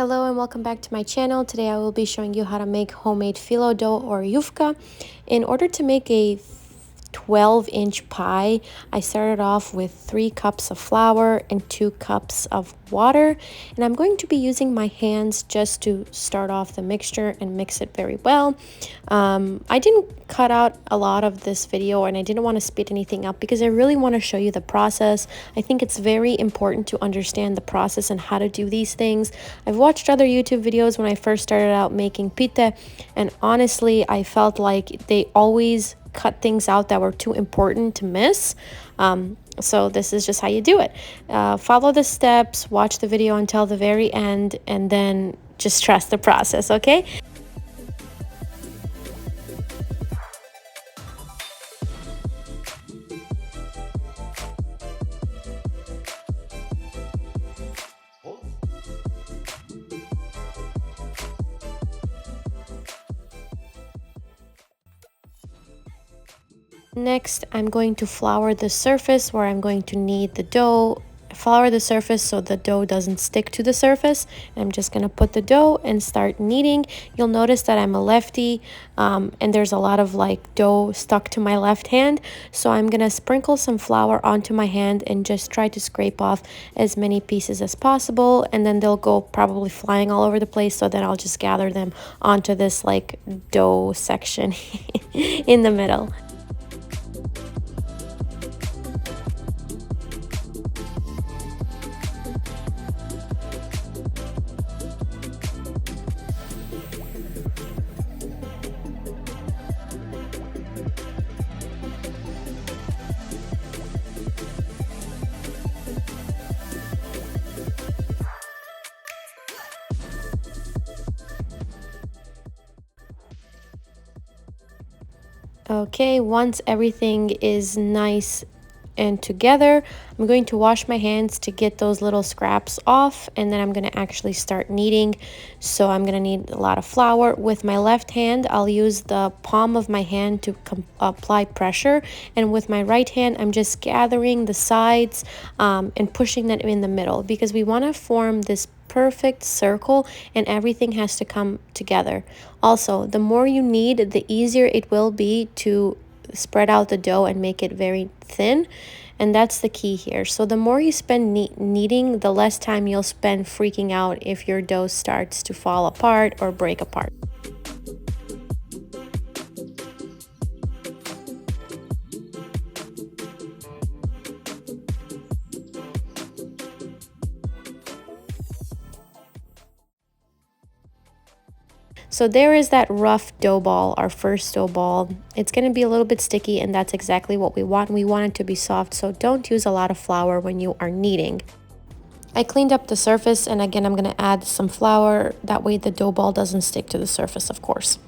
Hello and welcome back to my channel. Today I will be showing you how to make homemade phyllo dough or yufka. In order to make a 12-inch pie, I started off with 3 cups of flour and 2 cups of water, and I'm going to be using my hands just to start off the mixture and mix it very well. I didn't cut out a lot of this video and I didn't want to speed anything up because I really want to show you the process. I think it's very important to understand the process and how to do these things. I've watched other YouTube videos when I first started out making pita, and honestly I felt like they always cut things out that were too important to miss. So this is just how you do it. Follow the steps, watch the video until the very end, and then just trust the process, okay? Next, I'm going to flour the surface where I'm going to knead the dough. Flour the surface so the dough doesn't stick to the surface. I'm just going to put the dough and start kneading. You'll notice that I'm a lefty and there's a lot of dough stuck to my left hand. So I'm going to sprinkle some flour onto my hand and just try to scrape off as many pieces as possible. And then they'll go probably flying all over the place. So then I'll just gather them onto this dough section in the middle. Okay, once everything is nice and together, I'm going to wash my hands to get those little scraps off, and then I'm going to actually start kneading. So I'm going to need a lot of flour. With my left hand, I'll use the palm of my hand to apply pressure, and with my right hand, I'm just gathering the sides and pushing them in the middle, because we want to form this perfect circle and everything has to come together. Also, the more you knead, the easier it will be to spread out the dough and make it very thin, and that's the key here. So the more you spend kneading, the less time you'll spend freaking out if your dough starts to fall apart or break apart. So there is that rough dough ball, our first dough ball. It's going to be a little bit sticky, and that's exactly what we want. We want it to be soft, so don't use a lot of flour when you are kneading. I cleaned up the surface, and again, I'm going to add some flour. That way the dough ball doesn't stick to the surface, of course.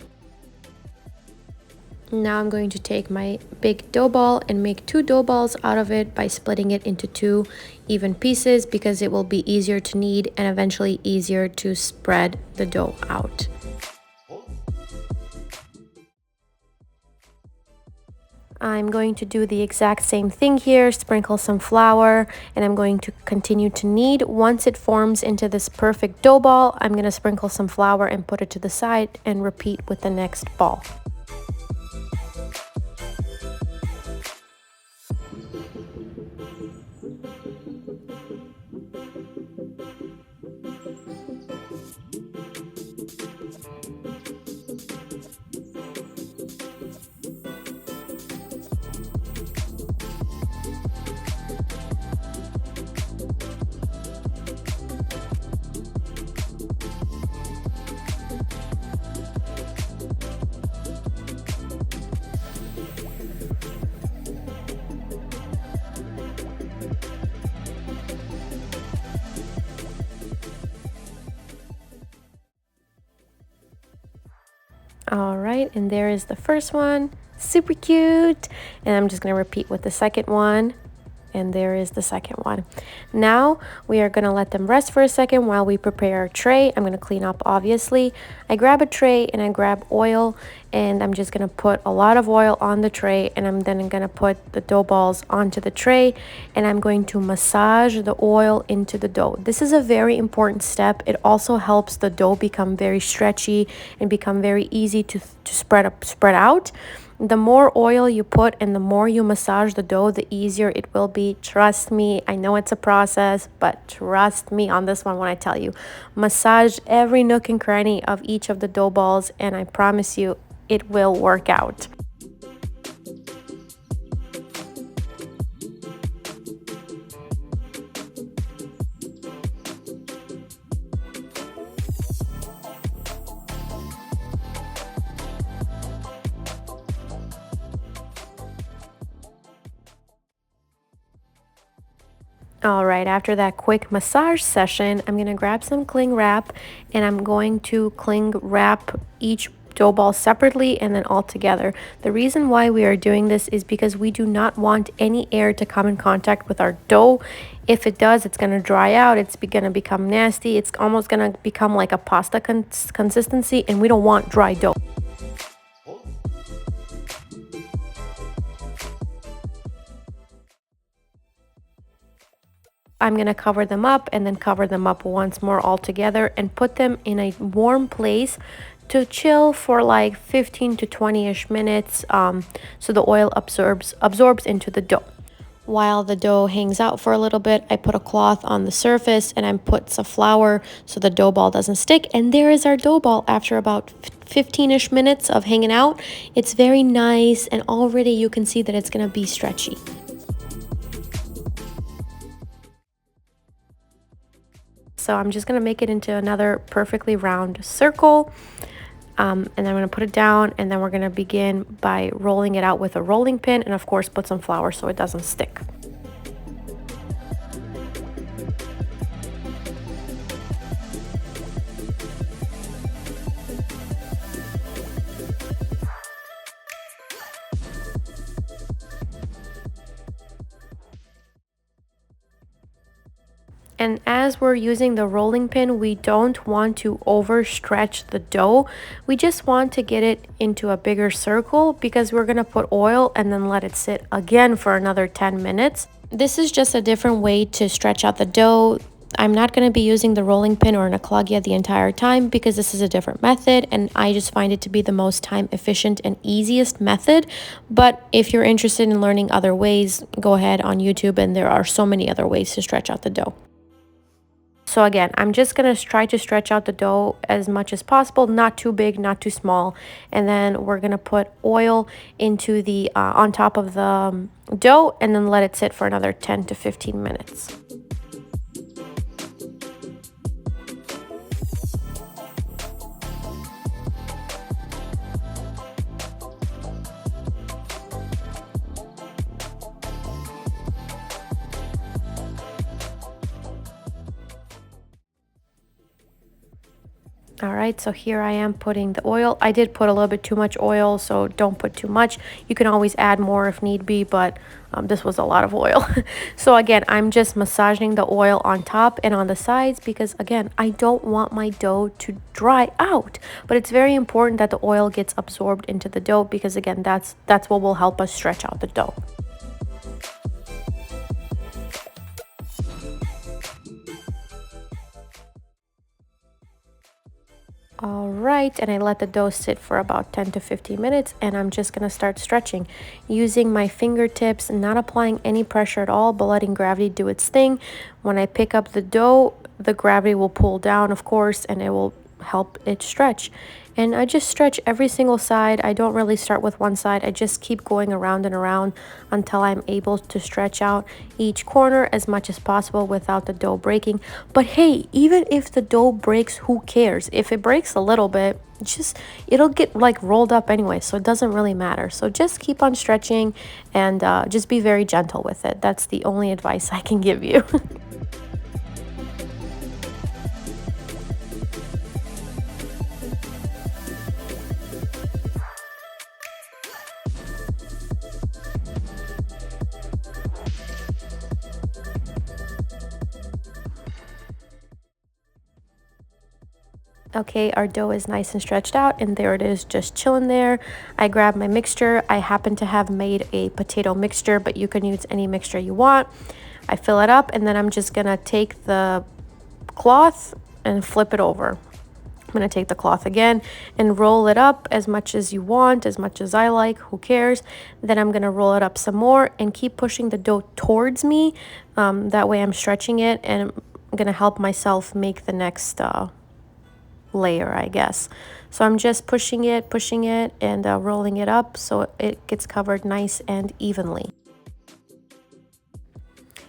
Now I'm going to take my big dough ball and make 2 dough balls out of it by splitting it into 2 even pieces, because it will be easier to knead and eventually easier to spread the dough out. I'm going to do the exact same thing here, sprinkle some flour, and I'm going to continue to knead. Once it forms into this perfect dough ball, I'm going to sprinkle some flour and put it to the side and repeat with the next ball. All right, and there is the first one, super cute. And I'm just gonna repeat with the second one and there is the second one. Now we are going to let them rest for a second while we prepare our tray. I'm going to clean up, obviously. I grab a tray and I grab oil, and I'm just going to put a lot of oil on the tray, and I'm then going to put the dough balls onto the tray, and I'm going to massage the oil into the dough. This is a very important step. It also helps the dough become very stretchy and become very easy to spread out. The more oil you put and the more you massage the dough, the easier it will be. Trust me, I know it's a process, but trust me on this one when I tell you. Massage every nook and cranny of each of the dough balls, and I promise you, it will work out. All right, after that quick massage session, I'm going to grab some cling wrap, and I'm going to cling wrap each dough ball separately and then all together. The reason why we are doing this is because we do not want any air to come in contact with our dough. If it does, it's going to dry out, it's going to become nasty, it's almost going to become like a pasta consistency, and we don't want dry dough. I'm going to cover them up and then cover them up once more all together and put them in a warm place to chill for like 15 to 20-ish minutes, so the oil absorbs into the dough. While the dough hangs out for a little bit, I put a cloth on the surface and I put some flour so the dough ball doesn't stick. And there is our dough ball after about 15-ish minutes of hanging out. It's very nice, and already you can see that it's going to be stretchy. So I'm just going to make it into another perfectly round circle, and then I'm going to put it down, and then we're going to begin by rolling it out with a rolling pin, and of course put some flour so it doesn't stick. And as we're using the rolling pin, we don't want to overstretch the dough. We just want to get it into a bigger circle because we're going to put oil and then let it sit again for another 10 minutes. This is just a different way to stretch out the dough. I'm not going to be using the rolling pin or an aklagya the entire time because this is a different method, and I just find it to be the most time efficient and easiest method. But if you're interested in learning other ways, go ahead on YouTube, and there are so many other ways to stretch out the dough. So again, I'm just going to try to stretch out the dough as much as possible, not too big, not too small. And then we're going to put oil into the on top of the dough and then let it sit for another 10 to 15 minutes. All right, so here I am putting the oil. I did put a little bit too much oil, so don't put too much. You can always add more if need be, but this was a lot of oil. So again, I'm just massaging the oil on top and on the sides because again, I don't want my dough to dry out. But it's very important that the oil gets absorbed into the dough because again, that's what will help us stretch out the dough. All right, and I let the dough sit for about 10 to 15 minutes, and I'm just gonna start stretching using my fingertips, not applying any pressure at all, but letting gravity do its thing. When I pick up the dough, the gravity will pull down, of course, and it will help it stretch. And I just stretch every single side. I don't really start with one side. I just keep going around and around until I'm able to stretch out each corner as much as possible without the dough breaking. But hey, even if the dough breaks, who cares? If it breaks a little bit, it'll get like rolled up anyway, so it doesn't really matter. So just keep on stretching and just be very gentle with it. That's the only advice I can give you. Okay, our dough is nice and stretched out, and there it is, just chilling there. I grabbed my mixture. I happen to have made a potato mixture, but you can use any mixture you want. I fill it up, and then I'm just gonna take the cloth and flip it over. I'm gonna take the cloth again and roll it up as much as you want, as much as I like, who cares. Then I'm gonna roll it up some more and keep pushing the dough towards me. That way I'm stretching it, and I'm gonna help myself make the next layer, I guess. So I'm just pushing it, and rolling it up so it gets covered nice and evenly.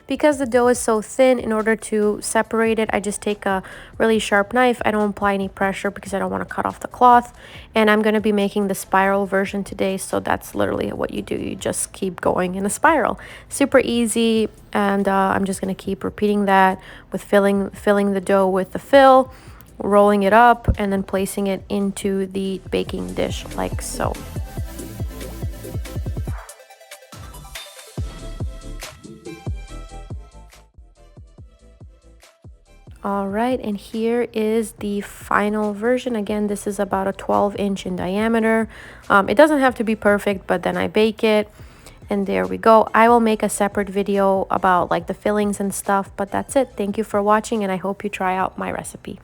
Because the dough is so thin, in order to separate it, I just take a really sharp knife. I don't apply any pressure because I don't want to cut off the cloth. And I'm going to be making the spiral version today, so that's literally what you do. You just keep going in a spiral. Super easy, and I'm just going to keep repeating that with filling the dough with the fill, rolling it up, and then placing it into the baking dish like so. All right, and here is the final version. Again, this is about a 12-inch in diameter. It doesn't have to be perfect, but then I bake it, and there we go. I will make a separate video about like the fillings and stuff, but that's it. Thank you for watching, and I hope you try out my recipe.